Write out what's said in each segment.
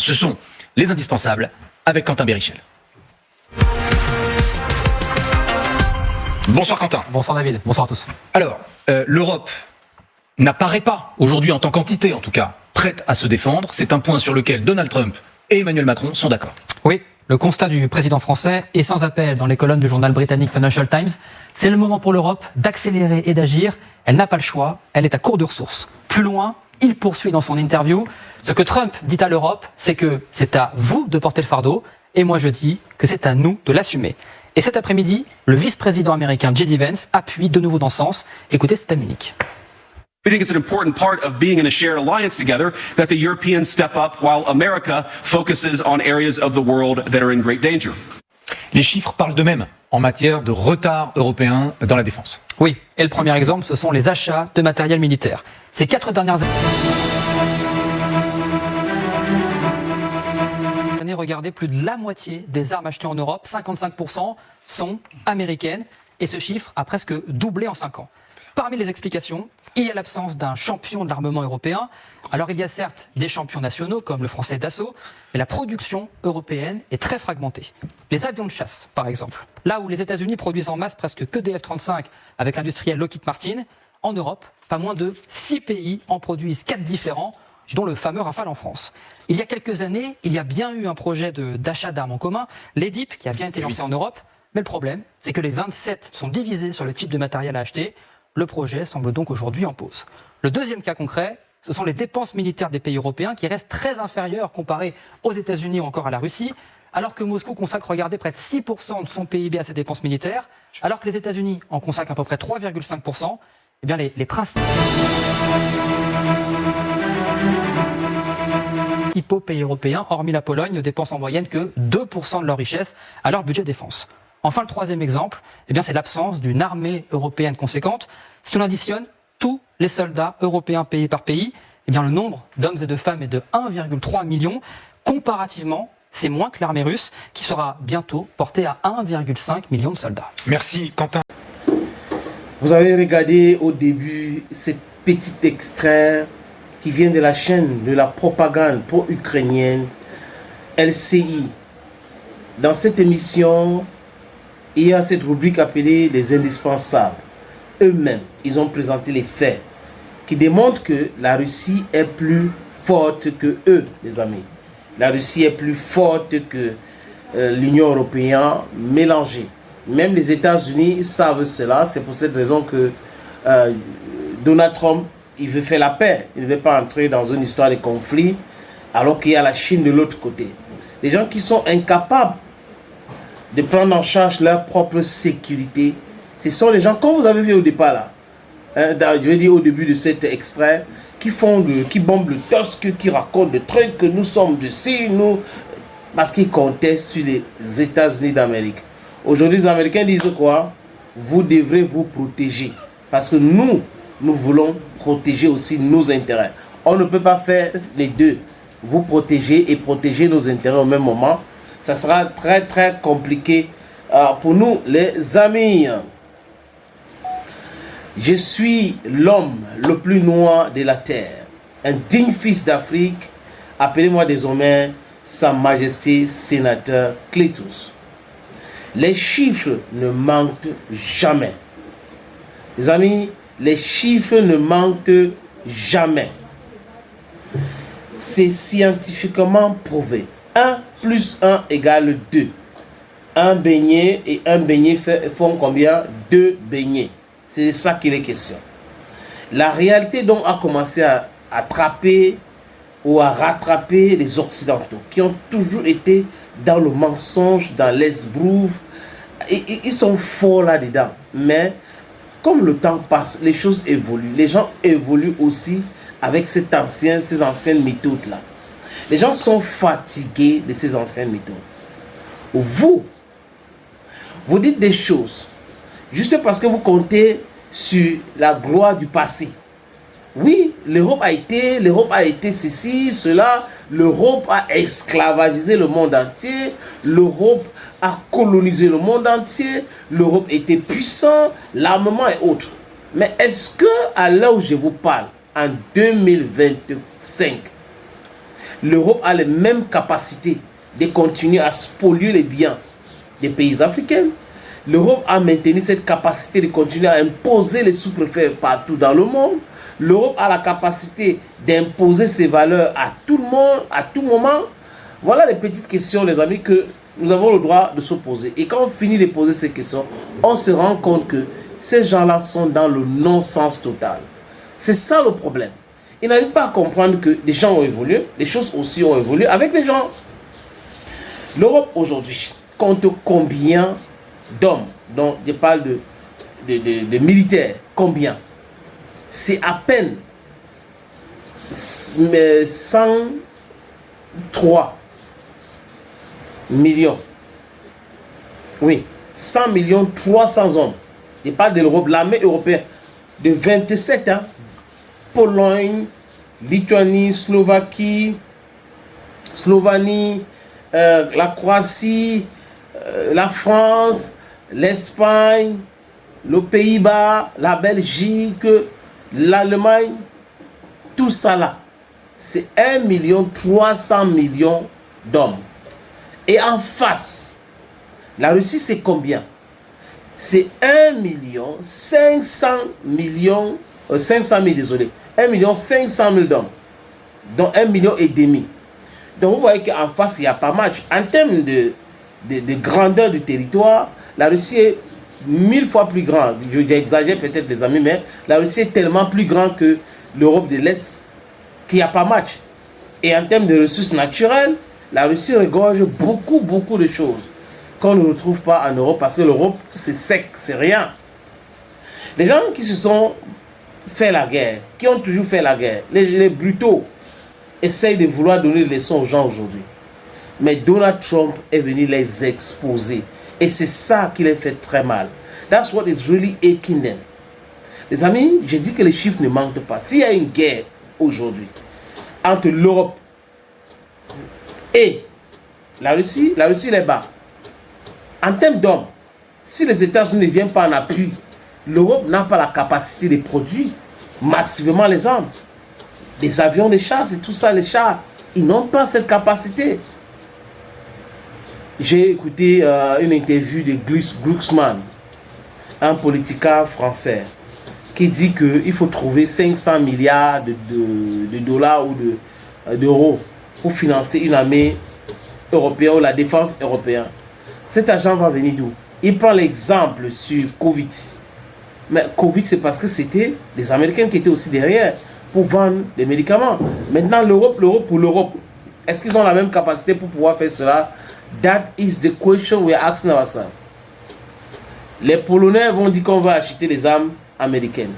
Ce sont les indispensables avec Quentin Bérichel. Bonsoir Quentin. Bonsoir David, bonsoir à tous. Alors, l'Europe n'apparaît pas, aujourd'hui en tant qu'entité en tout cas, prête à se défendre. C'est un point sur lequel Donald Trump et Emmanuel Macron sont d'accord. Oui, le constat du président français est sans appel dans les colonnes du journal britannique Financial Times. C'est le moment pour l'Europe d'accélérer et d'agir. Elle n'a pas le choix, elle est à court de ressources. Plus loin, il poursuit dans son interview. Ce que Trump dit à l'Europe, c'est que c'est à vous de porter le fardeau, et moi je dis que c'est à nous de l'assumer. Et cet après-midi, le vice-président américain J.D. Vance appuie de nouveau dans ce sens. Écoutez, c'est à Munich. We think it's an important part of being in a shared alliance together that the Europeans step up while America focuses on areas of the world that are in great danger. Les chiffres parlent d'eux-mêmes en matière de retard européen dans la défense. Oui, et le premier exemple, ce sont les achats de matériel militaire. Ces 4 dernières années, regardez, plus de la moitié des armes achetées en Europe, 55%, sont américaines. Et ce chiffre a presque doublé en 5 ans. Parmi les explications, il y a l'absence d'un champion de l'armement européen. Alors il y a certes des champions nationaux, comme le français Dassault, mais la production européenne est très fragmentée. Les avions de chasse, par exemple. Là où les États-Unis produisent en masse presque que des F-35 avec l'industriel Lockheed Martin, en Europe, pas moins de 6 pays en produisent 4 différents, dont le fameux Rafale en France. Il y a quelques années, il y a bien eu un projet d'achat d'armes en commun, l'EDIP, qui a bien été lancé en Europe. Mais le problème, c'est que les 27 sont divisés sur le type de matériel à acheter. Le projet semble donc aujourd'hui en pause. Le deuxième cas concret, ce sont les dépenses militaires des pays européens qui restent très inférieures comparées aux États-Unis ou encore à la Russie. Alors que Moscou consacre, regardez, près de 6% de son PIB à ses dépenses militaires, alors que les États-Unis en consacrent à peu près 3,5%, eh bien les principaux pays européens, hormis la Pologne, ne dépensent en moyenne que 2% de leur richesse à leur budget défense. Enfin, le troisième exemple, eh bien, c'est l'absence d'une armée européenne conséquente. Si on additionne tous les soldats européens pays par pays, eh bien, le nombre d'hommes et de femmes est de 1,3 million. Comparativement, c'est moins que l'armée russe, qui sera bientôt portée à 1,5 million de soldats. Merci Quentin. Vous avez regardé au début cet petit extrait qui vient de la chaîne de la propagande pro-ukrainienne LCI. Dans cette émission, il y a cette rubrique appelée les indispensables. Eux-mêmes, ils ont présenté les faits qui démontrent que la Russie est plus forte que eux, les amis. La Russie est plus forte que l'Union européenne mélangée. Même les États-Unis savent cela. C'est pour cette raison que Donald Trump, il veut faire la paix. Il ne veut pas entrer dans une histoire de conflit alors qu'il y a la Chine de l'autre côté. Les gens qui sont incapables de prendre en charge leur propre sécurité, ce sont les gens, comme vous avez vu au départ là, je vais dire au début de cet extrait, qui bombent le tosque, qui racontent des trucs, que nous sommes dessus, parce qu'ils comptaient sur les États-Unis d'Amérique. Aujourd'hui, les Américains disent quoi? Vous devrez vous protéger, parce que nous voulons protéger aussi nos intérêts. On ne peut pas faire les deux, vous protéger et protéger nos intérêts au même moment. Ça sera très très compliqué pour nous, les amis. Je suis l'homme le plus noir de la terre, un digne fils d'Afrique. Appelez-moi désormais Sa Majesté Sénateur Cletus. Les chiffres ne manquent jamais. Les amis, les chiffres ne manquent jamais. C'est scientifiquement prouvé. 1 plus 1 égale 2. Un beignet et un beignet font combien? 2 beignets. C'est ça qu'il est question. La réalité donc a commencé à attraper ou à rattraper les Occidentaux qui ont toujours été dans le mensonge, dans l'esbrouve. Et ils sont forts là-dedans. Mais comme le temps passe, les choses évoluent. Les gens évoluent aussi avec ces anciennes méthodes-là. Les gens sont fatigués de ces anciennes méthodes. Vous dites des choses juste parce que vous comptez sur la gloire du passé. Oui, l'Europe a été ceci, cela. L'Europe a esclavagisé le monde entier. L'Europe a colonisé le monde entier. L'Europe était puissante, l'armement et autres. Mais est-ce que, à l'heure où je vous parle, en 2025, l'Europe a les mêmes capacités de continuer à spolier les biens des pays africains. L'Europe a maintenu cette capacité de continuer à imposer les sous-préfets partout dans le monde. L'Europe a la capacité d'imposer ses valeurs à tout le monde, à tout moment. Voilà les petites questions, les amis, que nous avons le droit de se poser. Et quand on finit de poser ces questions, on se rend compte que ces gens-là sont dans le non-sens total. C'est ça le problème. Ils n'arrivent pas à comprendre que des gens ont évolué, les choses aussi ont évolué avec les gens. L'Europe aujourd'hui compte combien d'hommes, donc je parle de militaires, combien? C'est à peine 103 millions. Oui, 100 millions 300 hommes. Je parle de l'Europe, l'armée européenne de 27 ans. Pologne, Lituanie, Slovaquie, Slovanie, la Croatie, la France, l'Espagne, le Pays-Bas, la Belgique, l'Allemagne, tout ça là, c'est 1,3 million d'hommes. Et en face, la Russie c'est combien? C'est 1,5 million, 500 000, désolé, 1,5 million d'hommes, donc 1,5 million. Donc vous voyez qu'en face, il n'y a pas match. En termes de grandeur du territoire, la Russie est 1000 fois plus grande. J'exagère peut-être les amis, mais la Russie est tellement plus grande que l'Europe de l'Est qu'il n'y a pas match. Et en termes de ressources naturelles, la Russie regorge beaucoup de choses qu'on ne retrouve pas en Europe, parce que l'Europe c'est sec, c'est rien. Les gens qui se sont fait la guerre, qui ont toujours fait la guerre, les brutaux, essayent de vouloir donner des leçons aux gens aujourd'hui. Mais Donald Trump est venu les exposer. Et c'est ça qui les fait très mal. That's what is really aching them. Les amis, j'ai dit que les chiffres ne manquent pas. S'il y a une guerre aujourd'hui entre l'Europe et la Russie les bat. En termes d'hommes, si les États-Unis ne viennent pas en appui, l'Europe n'a pas la capacité de produire massivement les armes. Les avions, les chars, c'est tout ça, les chars. Ils n'ont pas cette capacité. J'ai écouté une interview de Glucksmann, un politicien français, qui dit qu'il faut trouver 500 milliards de dollars ou d'euros pour financer une armée européenne ou la défense européenne. Cet argent va venir d'où? Il prend l'exemple sur Covid. Mais Covid, c'est parce que c'était les Américains qui étaient aussi derrière pour vendre des médicaments. Maintenant, l'Europe pour l'Europe, est-ce qu'ils ont la même capacité pour pouvoir faire cela? That is the question we are asking ourselves. Les Polonais vont dire qu'on va acheter des armes américaines.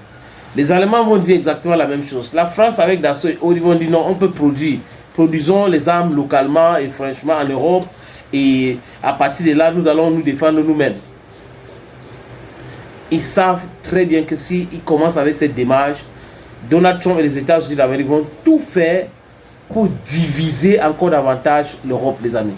Les Allemands vont dire exactement la même chose. La France avec Dassault et autres vont dire non, on peut produire. Produisons les armes localement et franchement en Europe. Et à partir de là, nous allons nous défendre nous-mêmes. Ils savent très bien que s'ils commencent avec cette démarche, Donald Trump et les États-Unis d'Amérique vont tout faire pour diviser encore davantage l'Europe, les amis.